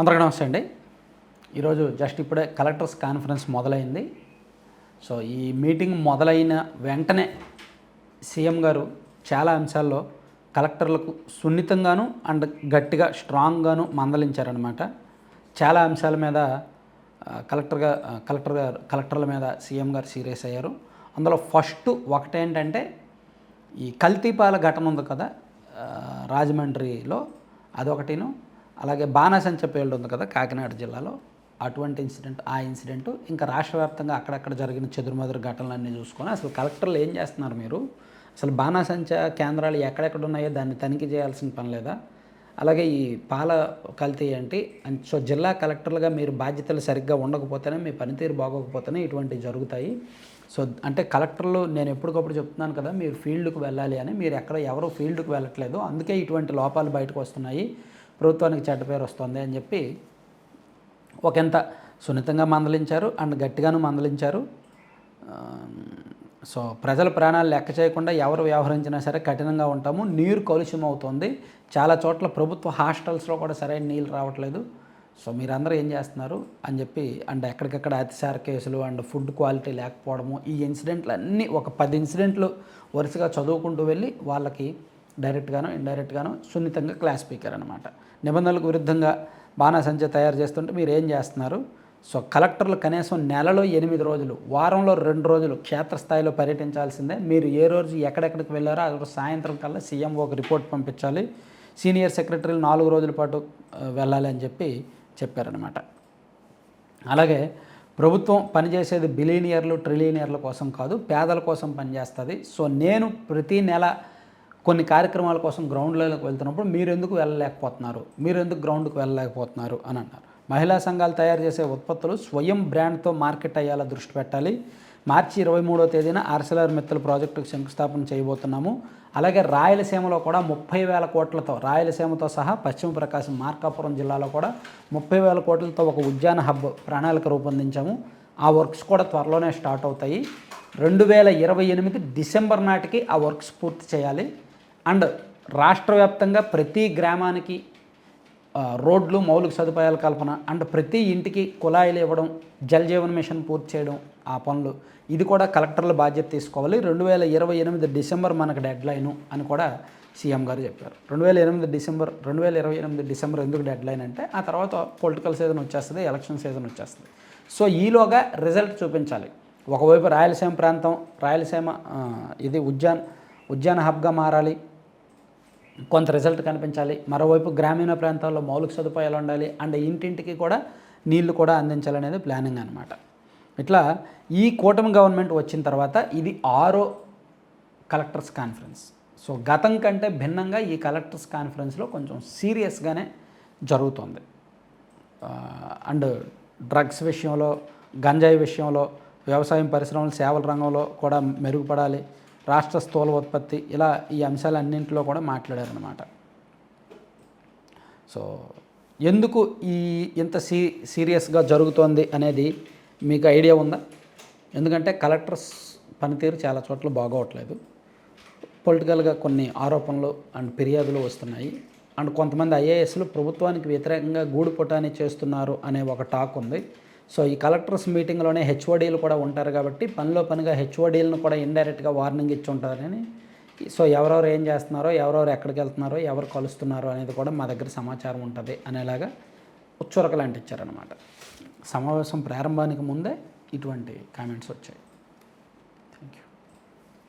అందరికీ నమస్తే అండి. ఈరోజు జస్ట్ ఇప్పుడే కలెక్టర్స్ కాన్ఫరెన్స్ మొదలైంది. సో ఈ మీటింగ్ మొదలైన వెంటనే సీఎం గారు చాలా అంశాల్లో కలెక్టర్లకు సున్నితంగాను అండ్ గట్టిగా స్ట్రాంగ్గాను మందలించారనమాట. చాలా అంశాల మీద కలెక్టర్ల మీద సీఎం గారు సీరియస్ అయ్యారు. అందులో ఫస్ట్ ఒకటేంటంటే ఈ కల్తీపాల ఘటన ఉంది కదా రాజమండ్రిలో, అదొకటిను. అలాగే బాణాసంచ పేలుడు ఉంది కదా కాకినాడ జిల్లాలో, అటువంటి ఇన్సిడెంటు ఇంకా రాష్ట్ర వ్యాప్తంగా అక్కడక్కడ జరిగిన చెదురుమదురు ఘటనలన్నీ చూసుకొని అసలు కలెక్టర్లు ఏం చేస్తున్నారు మీరు? అసలు బాణాసంచ కేంద్రాలు ఎక్కడెక్కడ ఉన్నాయో దాన్ని తనిఖీ చేయాల్సిన పని లేదా? అలాగే ఈ పాల కల్తీ ఏంటి? సో జిల్లా కలెక్టర్లుగా మీరు బాధ్యతలు సరిగ్గా ఉండకపోతేనే, మీ పనితీరు బాగోకపోతేనే ఇటువంటివి జరుగుతాయి. సో అంటే కలెక్టర్లు నేను ఎప్పటికప్పుడు చెప్తున్నాను కదా, మీరు ఫీల్డ్కి వెళ్ళాలి అని. మీరు ఎవరు ఫీల్డ్కి వెళ్ళట్లేదు, అందుకే ఇటువంటి లోపాలు బయటకు వస్తున్నాయి, ప్రభుత్వానికి చెడ్డ పేరు వస్తుంది అని చెప్పి ఒకంత సున్నితంగా మందలించారు అండ్ గట్టిగాను మందలించారు. సో ప్రజల ప్రాణాలు లెక్క చేయకుండా ఎవరు వ్యవహరించినా సరే కఠినంగా ఉంటాము. నీరు కలుషితం అవుతుంది, చాలా చోట్ల ప్రభుత్వ హాస్టల్స్లో కూడా సరైన నీళ్ళు రావట్లేదు. సో మీరందరూ ఏం చేస్తున్నారు అని చెప్పి అండ్ ఎక్కడికక్కడ అతిసార కేసులు అండ్ ఫుడ్ క్వాలిటీ లేకపోవడము, ఈ ఇన్సిడెంట్లు అన్నీ ఒక 10 ఇన్సిడెంట్లు వరుసగా చదువుకుంటూ వెళ్ళి వాళ్ళకి డైరెక్ట్గాను ఇండైరెక్ట్గాను సున్నితంగా క్లాస్ స్పీకర్ అనమాట. నిబంధనలకు విరుద్ధంగా బాణాసంచ తయారు చేస్తుంటే మీరు ఏం చేస్తున్నారు? సో కలెక్టర్లు కనీసం నెలలో 8 రోజులు, వారంలో 2 రోజులు క్షేత్రస్థాయిలో పర్యటించాల్సిందే. మీరు ఏ రోజు ఎక్కడెక్కడికి వెళ్ళారో ఆ రోజు సాయంత్రం కల్లా సీఎం ఒక రిపోర్ట్ పంపించాలి. సీనియర్ సెక్రటరీలు 4 రోజుల పాటు వెళ్ళాలి అని చెప్పి చెప్పారనమాట. అలాగే ప్రభుత్వం పనిచేసేది బిలియనియర్లు ట్రిలియనియర్ల కోసం కాదు, పేదల కోసం పనిచేస్తుంది. సో నేను ప్రతి నెల కొన్ని కార్యక్రమాల కోసం గ్రౌండ్లోకి వెళ్తున్నప్పుడు మీరు ఎందుకు వెళ్ళలేకపోతున్నారు, మీరు ఎందుకు గ్రౌండ్కి వెళ్ళలేకపోతున్నారు అని అన్నారు. మహిళా సంఘాలు తయారు చేసే ఉత్పత్తులు స్వయం బ్రాండ్తో మార్కెట్ అయ్యేలా దృష్టి పెట్టాలి. మార్చి 23వ తేదీన ఆర్సెలర్ మిత్తల్ ప్రాజెక్టుకు శంకుస్థాపన చేయబోతున్నాము. అలాగే రాయలసీమలో కూడా 30,000 కోట్లతో, రాయలసీమతో సహా పశ్చిమ ప్రకాశం మార్కాపురం జిల్లాలో కూడా 30,000 కోట్లతో ఒక ఉద్యాన హబ్ ప్రణాళిక రూపొందించాము. ఆ వర్క్స్ కూడా త్వరలోనే స్టార్ట్ అవుతాయి. 2028 డిసెంబర్ నాటికి ఆ వర్క్స్ పూర్తి చేయాలి. అండ్ రాష్ట్ర వ్యాప్తంగా ప్రతి గ్రామానికి రోడ్లు, మౌలిక సదుపాయాల కల్పన అండ్ ప్రతి ఇంటికి కుళాయిలు ఇవ్వడం, జల్ జీవన్ మిషన్ పూర్తి చేయడం, ఆ పనులు ఇది కూడా కలెక్టర్ల బాధ్యత తీసుకోవాలి. 2028 డిసెంబర్ మనకు డెడ్లైను అని కూడా సీఎం గారు చెప్పారు. 2028 డిసెంబర్ ఎందుకు డెడ్లైన్ అంటే ఆ తర్వాత పొలిటికల్ సీజన్ వచ్చేస్తుంది, ఎలక్షన్ సీజన్ వచ్చేస్తుంది. సో రిజల్ట్ చూపించాలి. ఒకవైపు రాయలసీమ ప్రాంతం, ఇది ఉద్యాన హబ్గా మారాలి, కొంత రిజల్ట్ కనిపించాలి. మరోవైపు గ్రామీణ ప్రాంతాల్లో మౌలిక సదుపాయాలు ఉండాలి అండ్ ఇంటింటికి కూడా నీళ్లు కూడా అందించాలనేది ప్లానింగ్ అనమాట. ఇట్లా ఈ కూటమి గవర్నమెంట్ వచ్చిన తర్వాత ఇది 6వ కలెక్టర్స్ కాన్ఫరెన్స్. సో గతం కంటే భిన్నంగా ఈ కలెక్టర్స్ కాన్ఫరెన్స్లో కొంచెం సీరియస్గానే జరుగుతుంది. అండ్ డ్రగ్స్ విషయంలో, గంజాయి విషయంలో, వ్యవసాయం, పరిశ్రమలు, సేవల రంగంలో కూడా మెరుగుపడాలి, రాష్ట్ర స్థూల ఉత్పత్తి, ఇలా ఈ అంశాలన్నింటిలో కూడా మాట్లాడారనమాట. సో ఎందుకు ఇంత సీరియస్గా జరుగుతోంది అనేది మీకు ఐడియా ఉందా? ఎందుకంటే కలెక్టర్స్ పనితీరు చాలా చోట్ల బాగోవట్లేదు. పొలిటికల్గా కొన్ని ఆరోపణలు అండ్ ఫిర్యాదులు వస్తున్నాయి. అండ్ కొంతమంది ఐఏఎస్లు ప్రభుత్వానికి వ్యతిరేకంగా గూడు పుటాని చేస్తున్నారు అనే ఒక టాక్ ఉంది. సో ఈ కలెక్టర్స్ మీటింగ్లోనే హెచ్ఓడీలు కూడా ఉంటారు కాబట్టి పనిగా హెచ్ఓడీలను కూడా ఇండైరెక్ట్గా వార్నింగ్ ఇచ్చి ఉంటారని. సో ఎవరెవరు ఏం చేస్తున్నారో, ఎవరెవరు ఎక్కడికి వెళ్తున్నారో, ఎవరు కలుస్తున్నారో అనేది కూడా మా దగ్గర సమాచారం ఉంటుంది అనేలాగా ఉచ్చురకలు అంటించారనమాట. సమావేశం ప్రారంభానికి ముందే ఇటువంటి కామెంట్స్ వచ్చాయి.